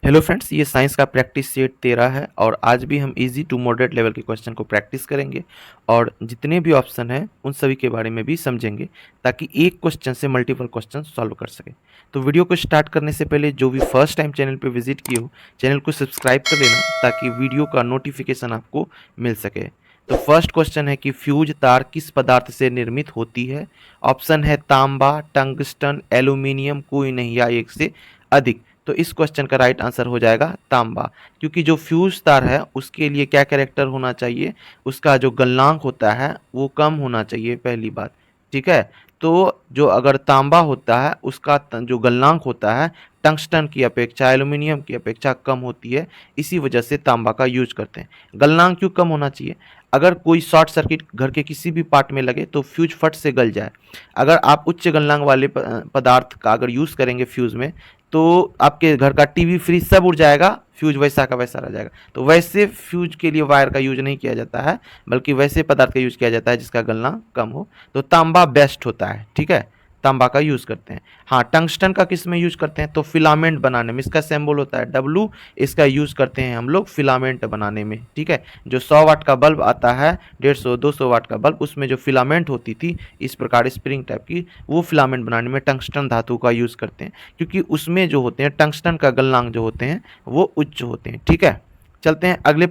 Hello friends, ये science का practice set 13 है और आज भी हम इजी टू मॉडरेट लेवल के क्वेश्चन को प्रैक्टिस करेंगे और जितने भी ऑप्शन हैं उन सभी के बारे में भी समझेंगे ताकि एक क्वेश्चन से मल्टीपल क्वेश्चन सॉल्व कर सके। तो वीडियो को स्टार्ट करने से पहले जो भी फर्स्ट टाइम चैनल पे विजिट किए हो, चैनल को सब्सक्राइब कर लेना ताकि वीडियो का नोटिफिकेशन आपको मिल सके। तो फर्स्ट क्वेश्चन है कि फ्यूज तार किस पदार्थ से निर्मित होती है। ऑप्शन है तांबा, टंगस्टन, एल्यूमिनियम, कोई नहीं या एक से अधिक। तो इस क्वेश्चन का राइट आंसर हो जाएगा तांबा, क्योंकि जो फ्यूज तार है उसके लिए क्या कैरेक्टर होना चाहिए, उसका जो गलनांक होता है वो कम होना चाहिए, पहली बात। ठीक है, तो जो अगर तांबा होता है उसका जो गलनांक होता है टंगस्टन की अपेक्षा, एल्यूमिनियम की अपेक्षा कम होती है, इसी वजह से तांबा का यूज करते हैं। गलनांक क्यों कम होना चाहिए? अगर कोई शॉर्ट सर्किट घर के किसी भी पार्ट में लगे तो फ्यूज फट से गल जाए। अगर आप उच्च गलनांक वाले पदार्थ का अगर यूज़ करेंगे फ्यूज में, तो आपके घर का टीवी फ्रिज सब उड़ जाएगा, फ्यूज वैसा का वैसा रह जाएगा। तो वैसे फ्यूज के लिए वायर का यूज नहीं किया जाता है, बल्कि वैसे पदार्थ का यूज किया जाता है जिसका गलना कम हो। तो तांबा बेस्ट होता है, ठीक है, तांबा का यूज करते हैं। हाँ, टंगस्टन का किस में यूज करते हैं? तो फिलामेंट बनाने में, इसका सिंबल होता है डब्लू, इसका यूज करते हैं हम लोग फिलामेंट बनाने में। ठीक है, जो 100 वाट का बल्ब आता है, 150 200 वाट का बल्ब, उसमें जो फिलामेंट होती थी इस प्रकार स्प्रिंग टाइप की, वो फिलामेंट बनाने में टंगस्टन धातु का यूज करते हैं, क्योंकि उसमें जो होते हैं टंगस्टन का गलनांक जो होते हैं वो उच्च होते हैं। ठीक है, चलते हैं अगले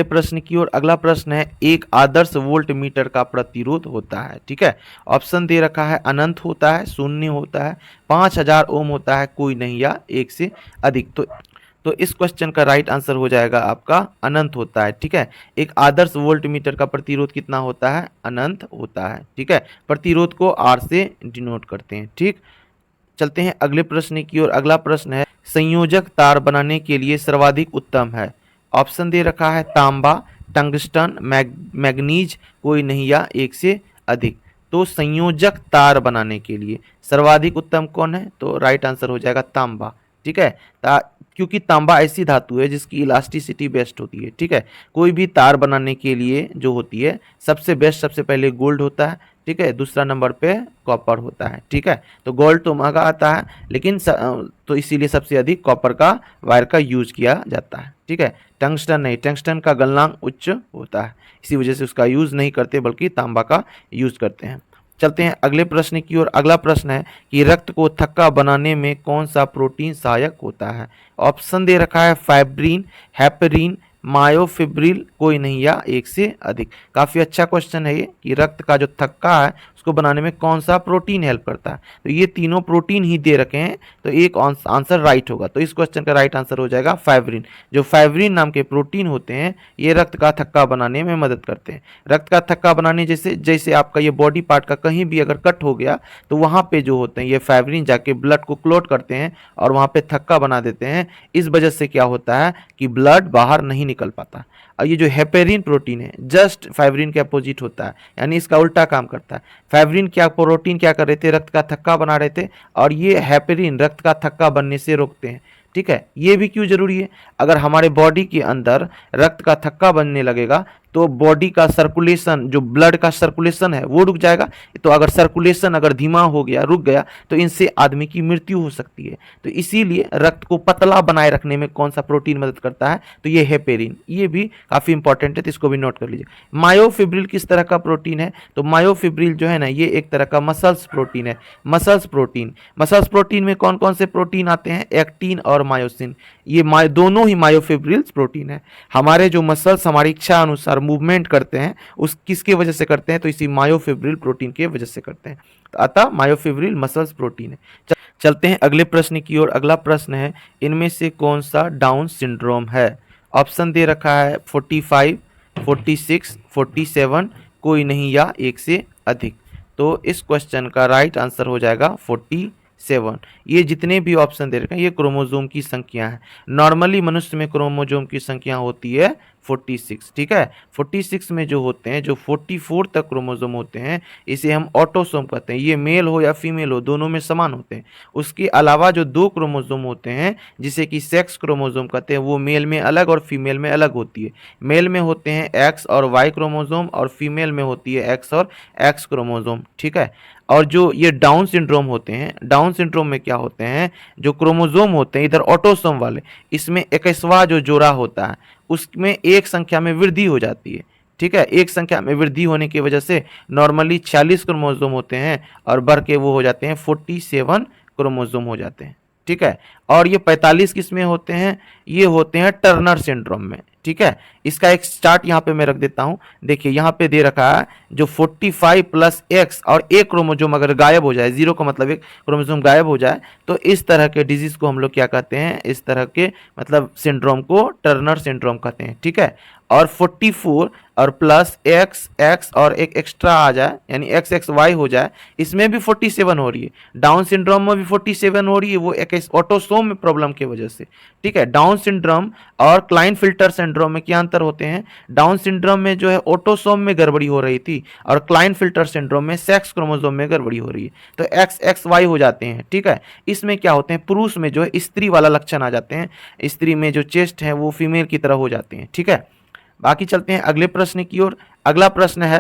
प्रश्न की ओर। अगला प्रश्न है, एक आदर्श वोल्ट मीटर का प्रतिरोध होता है। ठीक है, ऑप्शन दे रखा है अनंत होता है, शून्य होता है, 5000 ओम होता है, कोई नहीं या एक से अधिक। तो इस क्वेश्चन का राइट आंसर हो जाएगा आपका अनंत होता है। ठीक है, एक आदर्श वोल्ट मीटर का प्रतिरोध कितना होता है? अनंत होता है। ठीक है, प्रतिरोध को आर से डिनोट करते हैं। ठीक, चलते हैं अगले प्रश्न की ओर। अगला प्रश्न है, संयोजक तार बनाने के लिए सर्वाधिक उत्तम है। ऑप्शन दे रखा है तांबा, टंगस्टन, मैग्नीज, कोई नहीं या एक से अधिक। तो संयोजक तार बनाने के लिए सर्वाधिक उत्तम कौन है? तो राइट आंसर हो जाएगा तांबा। ठीक है, क्योंकि तांबा ऐसी धातु है जिसकी इलास्टिसिटी बेस्ट होती है। ठीक है, कोई भी तार बनाने के लिए जो होती है सबसे बेस्ट, सबसे पहले गोल्ड होता है। ठीक है, दूसरा नंबर पे कॉपर होता है। ठीक है, तो गोल्ड तो महंगा आता है, लेकिन तो इसीलिए सबसे अधिक कॉपर का वायर का यूज किया जाता है। ठीक है, टंगस्टन नहीं, टंगस्टन का गलनांक उच्च होता है, इसी वजह से उसका यूज नहीं करते बल्कि तांबा का यूज करते हैं। चलते हैं अगले प्रश्न की ओर। अगला प्रश्न है कि रक्त को थक्का बनाने में कौन सा प्रोटीन सहायक होता है। ऑप्शन दे रखा है फाइब्रिन, हेपरिन, मायोफिब्रिल, कोई नहीं या एक से अधिक। काफ़ी अच्छा क्वेश्चन है ये कि रक्त का जो थक्का है उसको बनाने में कौन सा प्रोटीन हेल्प करता है। तो ये तीनों प्रोटीन ही दे रखे हैं, तो एक आंसर राइट होगा। तो इस क्वेश्चन का राइट आंसर हो जाएगा फाइब्रिन। जो फाइब्रिन नाम के प्रोटीन होते हैं ये रक्त का थक्का बनाने में मदद करते हैं। रक्त का थक्का बनाने जैसे जैसे आपका ये बॉडी पार्ट का कहीं भी अगर कट हो गया तो वहाँ पे जो होते हैं ये फाइब्रिन जाके ब्लड को क्लोट करते हैं और वहाँ पे थक्का बना देते हैं। इस वजह से क्या होता है कि ब्लड बाहर नहीं निकल पाता। और ये जो हेपेरिन प्रोटीन है जस्ट फाइब्रिन के अपोजिट होता है, यानी इसका उल्टा काम करता है। फाइब्रिन क्या प्रोटीन क्या कर रहे थे? रक्त का थक्का बना रहे थे, और ये हेपेरिन रक्त का थक्का बनने से रोकते हैं। ठीक है, ये भी क्यों जरूरी है? अगर हमारे बॉडी के अंदर रक्त का थक्का बनने लगेगा तो बॉडी का सर्कुलेशन, जो ब्लड का सर्कुलेशन है वो रुक जाएगा। तो अगर सर्कुलेशन अगर धीमा हो गया, रुक गया, तो इनसे आदमी की मृत्यु हो सकती है। तो इसीलिए रक्त को पतला बनाए रखने में कौन सा प्रोटीन मदद करता है? तो ये हेपेरिन। ये भी काफ़ी इंपॉर्टेंट है, तो इसको भी नोट कर लीजिए। मायोफिब्रिल किस तरह का प्रोटीन है? तो मायोफिब्रिल जो है ना, ये एक तरह का मसल्स प्रोटीन है। मसल्स प्रोटीन में कौन कौन से प्रोटीन आते हैं? एक्टिन और मायोसिन। ये दोनों ही मायोफिब्रिल्स प्रोटीन है। हमारे जो मसल्स हमारी इच्छा अनुसार मूवमेंट करते हैं उस किसके वजह से करते हैं? तो इसी मायोफिब्रिल प्रोटीन के वजह से करते हैं। तो अतः मायोफिब्रिल मसल्स प्रोटीन है। चलते हैं अगले प्रश्न की ओर। अगला प्रश्न है, इनमें से कौन सा डाउन सिंड्रोम है? ऑप्शन दे रखा है 45, 46, 47, कोई नहीं या एक से अधिक। तो इस क्वेश्चन का राइट आंसर हो जाएगा 47। ये जितने भी ऑप्शन दे रखे हैं ये क्रोमोजोम की संख्या है। नॉर्मली मनुष्य में क्रोमोजोम की संख्या होती है 46, ठीक है। 46 में जो होते हैं, जो 44 तक क्रोमोसोम होते हैं, इसे हम ऑटोसोम कहते हैं। ये मेल हो या फीमेल हो, दोनों में समान होते हैं। उसके अलावा जो 2 क्रोमोसोम होते हैं, जिसे कि सेक्स क्रोमोसोम कहते हैं, वो मेल में अलग और फीमेल में अलग होती है। मेल में होते हैं एक्स और वाई क्रोमोसोम और फीमेल में होती है एक्स और एक्स क्रोमोसोम, ठीक है। और जो ये डाउन सिंड्रोम होते हैं, डाउन सिंड्रोम में क्या होते हैं, जो क्रोमोसोम होते हैं इधर ऑटोसोम वाले, इसमें 21वां जो जोड़ा होता है उसमें एक संख्या में वृद्धि हो जाती है, ठीक है। एक संख्या में वृद्धि होने की वजह से नॉर्मली 46 क्रोमोसोम होते हैं और बढ़ के वो हो जाते हैं 47 क्रोमोसोम हो जाते हैं, ठीक है। और ये 45 किस में होते हैं, ये होते हैं टर्नर सिंड्रोम में, ठीक है। इसका एक चार्ट यहाँ पे मैं रख देता हूँ। देखिए यहाँ पे दे रखा है, जो 45 प्लस एक्स और एक क्रोमोसोम अगर गायब हो जाए, 0 का मतलब एक क्रोमोसोम गायब हो जाए, तो इस तरह के डिजीज को हम लोग क्या कहते हैं, इस तरह के मतलब सिंड्रोम को टर्नर सिंड्रोम कहते हैं, ठीक है। और 44 और प्लस एक्स एक्स और एक एक्स्ट्रा आ जाए, यानी एक्स एक्स वाई हो जाए, इसमें भी 47 हो रही है। डाउन सिंड्रोम में भी 47 हो रही है, वो एक ऑटोसोम में प्रॉब्लम की वजह से, ठीक है। डाउन सिंड्रोम और क्लाइनफिल्टर सिंड्रोम में क्या अंतर होते हैं, डाउन सिंड्रोम में जो है ऑटोसोम में गड़बड़ी हो रही थी और क्लाइनफिल्टर सिंड्रोम में सेक्स क्रोमोसोम में गड़बड़ी हो रही है, तो एक्स एक्स वाई हो जाते हैं, ठीक है। इसमें क्या होते हैं, पुरुष में जो है स्त्री वाला लक्षण आ जाते हैं, स्त्री में जो चेस्ट है वो फीमेल की तरह हो जाते हैं, ठीक है। बाकी चलते हैं अगले प्रश्न की ओर। अगला प्रश्न है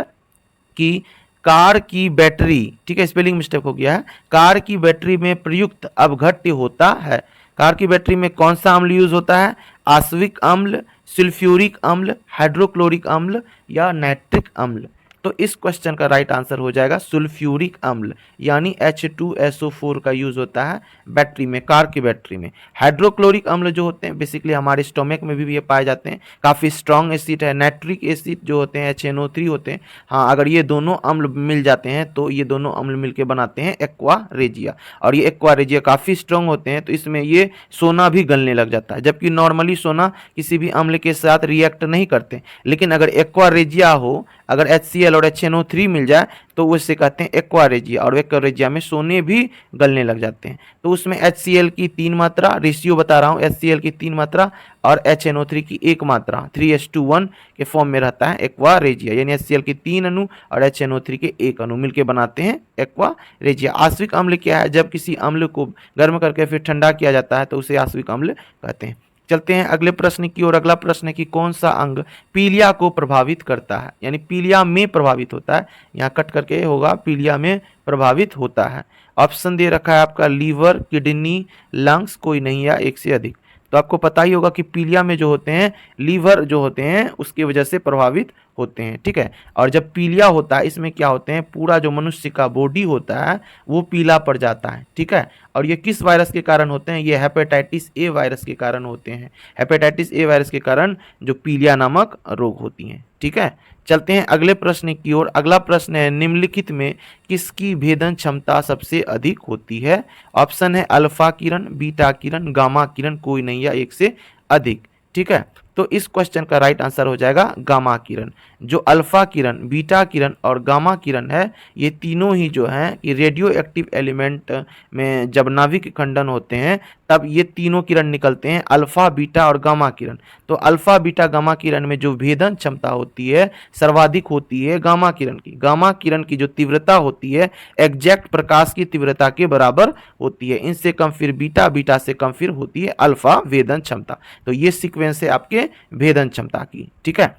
कि कार की बैटरी, ठीक है, स्पेलिंग मिस्टेक हो गया है, कार की बैटरी में प्रयुक्त अपघट्य होता है। कार की बैटरी में कौन सा अम्ल यूज होता है, आश्विक अम्ल, सल्फ्यूरिक अम्ल, हाइड्रोक्लोरिक अम्ल या नाइट्रिक अम्ल। तो इस क्वेश्चन का राइट आंसर हो जाएगा सल्फ्यूरिक अम्ल, यानी H2SO4 का यूज होता है बैटरी में, कार की बैटरी में। हाइड्रोक्लोरिक अम्ल जो होते हैं बेसिकली हमारे स्टोमक में भी ये पाए जाते हैं, काफ़ी स्ट्रॉन्ग एसिड है। नाइट्रिक एसिड जो होते हैं HNO3 होते हैं। हाँ, अगर ये दोनों अम्ल मिल जाते हैं तो ये दोनों अम्ल मिलकर बनाते हैं एक्वा रेजिया, और ये एक्वा रेजिया काफ़ी स्ट्रॉन्ग होते हैं, तो इसमें ये सोना भी गलने लग जाता है, जबकि नॉर्मली सोना किसी भी अम्ल के साथ रिएक्ट नहीं करते। लेकिन अगर एक्वा रेजिया हो, अगर HCl और HNO3 मिल जाए तो उससे कहते हैं एक्वा रेजिया, और एक्वा रेजिया में सोने भी गलने लग जाते हैं। तो उसमें HCl की 3 मात्रा, रेशियो बता रहा हूँ, HCl की 3 मात्रा और HNO3 की 1 मात्रा 3:1 के फॉर्म में रहता है एक्वा रेजिया, यानी HCl के 3 अणु और HNO3 के 1 अणु मिलकर बनाते हैं एक्वा रेजिया। आश्विक अम्ल क्या है, जब किसी अम्ल को गर्म करके फिर ठंडा किया जाता है तो उसे आश्विक अम्ल कहते हैं। चलते हैं अगले प्रश्न की ओर। अगला प्रश्न है कि कौन सा अंग पीलिया को प्रभावित करता है, यानी पीलिया में प्रभावित होता है, यहाँ कट करके होगा पीलिया में प्रभावित होता है। ऑप्शन दे रखा है आपका लीवर, किडनी, लंग्स, कोई नहीं या एक से अधिक। तो आपको पता ही होगा कि पीलिया में जो होते हैं लीवर जो होते हैं उसकी वजह से प्रभावित होते हैं, ठीक है। और जब पीलिया होता है इसमें क्या होते हैं, पूरा जो मनुष्य का बॉडी होता है वो पीला पड़ जाता है, ठीक है। और ये किस वायरस के कारण होते हैं, ये हेपेटाइटिस ए वायरस के कारण होते हैं। हेपेटाइटिस ए वायरस के कारण जो पीलिया नामक रोग होती हैं, ठीक है। चलते हैं अगले प्रश्न की ओर। अगला प्रश्न है निम्नलिखित में किसकी भेदन क्षमता सबसे अधिक होती है। ऑप्शन है अल्फा किरण, बीटा किरण, गामा किरण, कोई नहीं या एक से अधिक, ठीक है। तो इस क्वेश्चन का राइट आंसर हो जाएगा गामा किरण। जो अल्फा किरण, बीटा किरण और गामा किरण है, ये तीनों ही जो हैं कि रेडियो एक्टिव एलिमेंट में जब नाभिक खंडन होते हैं तब ये तीनों किरण निकलते हैं, अल्फा, बीटा और गामा किरण। तो अल्फा, बीटा, गामा किरण में जो भेदन क्षमता होती है सर्वाधिक होती है गामा किरण की। गामा किरण की जो तीव्रता होती है एग्जैक्ट प्रकाश की तीव्रता के बराबर होती है। इनसे कम फिर बीटा, बीटा से कम फिर होती है अल्फा भेदन क्षमता। तो ये सीक्वेंस है आपके भेदन क्षमता की, ठीक है।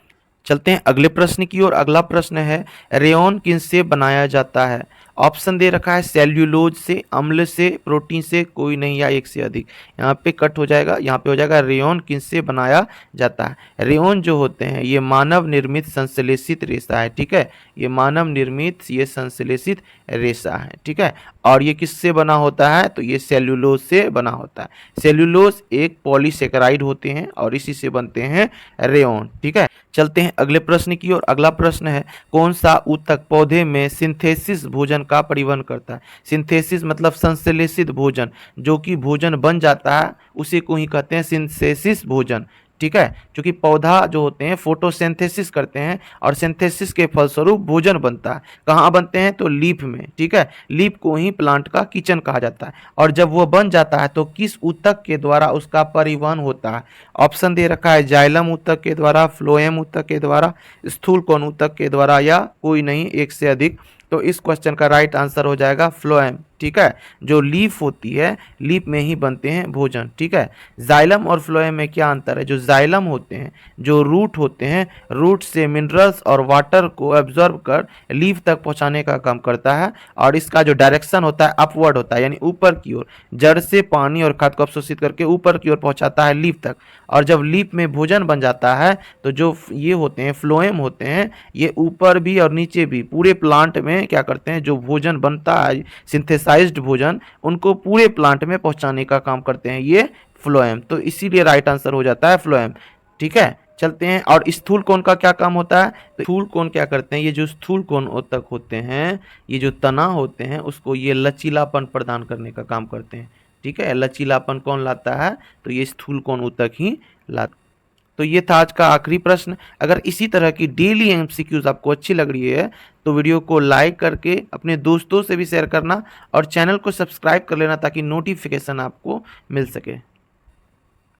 चलते हैं अगले प्रश्न की ओर। अगला प्रश्न है रेयॉन किससे बनाया जाता है। ऑप्शन दे रखा है सेल्यूलोज से, अम्ल से, प्रोटीन से, कोई नहीं या एक से अधिक। यहाँ पे कट हो जाएगा, यहाँ पे हो जाएगा रेयॉन किससे बनाया जाता है। रेयॉन जो होते हैं ये मानव निर्मित संश्लेषित रेशा है, ठीक है। ये मानव निर्मित ये संश्लेषित रेशा है, ठीक है। और ये किससे बना होता है, तो ये सेल्यूलोज से बना होता है। सेल्यूलोज एक पॉलीसेकेराइड होते हैं और इसी से बनते हैं रेयॉन, ठीक है। चलते हैं अगले प्रश्न की ओर। अगला प्रश्न है कौन सा ऊतक पौधे में सिंथेसिस भोजन का परिवहन करता है। सिंथेसिस मतलब संश्लेषित भोजन, जो कि भोजन बन जाता है उसी को ही कहते हैं सिंथेसिस भोजन, ठीक है, क्योंकि पौधा जो होते हैं फोटोसिंथेसिस करते हैं और सिंथेसिस के फलस्वरूप भोजन बनता है। कहाँ बनते हैं? तो लीफ में। ठीक है, लीफ को ही प्लांट का किचन कहा जाता है। और जब वो बन जाता है तो किस ऊतक के द्वारा उसका परिवहन होता है? ऑप्शन दे रखा है जाइलम ऊतक के द्वारा, फ्लोएम ऊतक के द्वारा, स्थूल कोन ऊतक के द्वारा या कोई नहीं, एक से अधिक। तो इस क्वेश्चन का राइट आंसर हो जाएगा फ्लोएम। ठीक है, जो लीफ होती है, लीफ में ही बनते हैं भोजन। ठीक है, जाइलम और फ्लोएम में क्या अंतर है? जो जाइलम होते हैं, जो रूट होते हैं, रूट से मिनरल्स और वाटर को एब्जॉर्ब कर लीफ तक पहुंचाने का काम करता है और इसका जो डायरेक्शन होता है अपवर्ड होता है, यानी ऊपर की ओर। जड़ से पानी और खाद को अवशोषित करके ऊपर की ओर पहुंचाता है लीफ तक। और जब लीफ में भोजन बन जाता है तो जो ये होते हैं फ्लोएम होते हैं, ये ऊपर भी और नीचे भी पूरे प्लांट में क्या करते हैं? जो भोजन बनता है, सिंथेसाइज्ड भोजन, उनको पूरे प्लांट में पहुंचाने का काम करते हैं ये फ्लोएम। तो इसीलिए राइट आंसर हो जाता है फ्लोएम। ठीक है, चलते हैं। और स्थूल कोन का क्या काम होता है? तो स्थूल कोन क्या करते हैं? ये जो स्थूल कोन ऊतक होते हैं, ये जो तना होते हैं, उसको ये लचीलापन प्रदान करने का काम करते हैं। ठीक है, लचीलापन कौन लाता है? तो ये स्थूल कोन ऊतक ही लाता। तो ये था आज का आखिरी प्रश्न। अगर इसी तरह की डेली एमसीक्यूज आपको अच्छी लग रही है तो वीडियो को लाइक करके अपने दोस्तों से भी शेयर करना और चैनल को सब्सक्राइब कर लेना ताकि नोटिफिकेशन आपको मिल सके।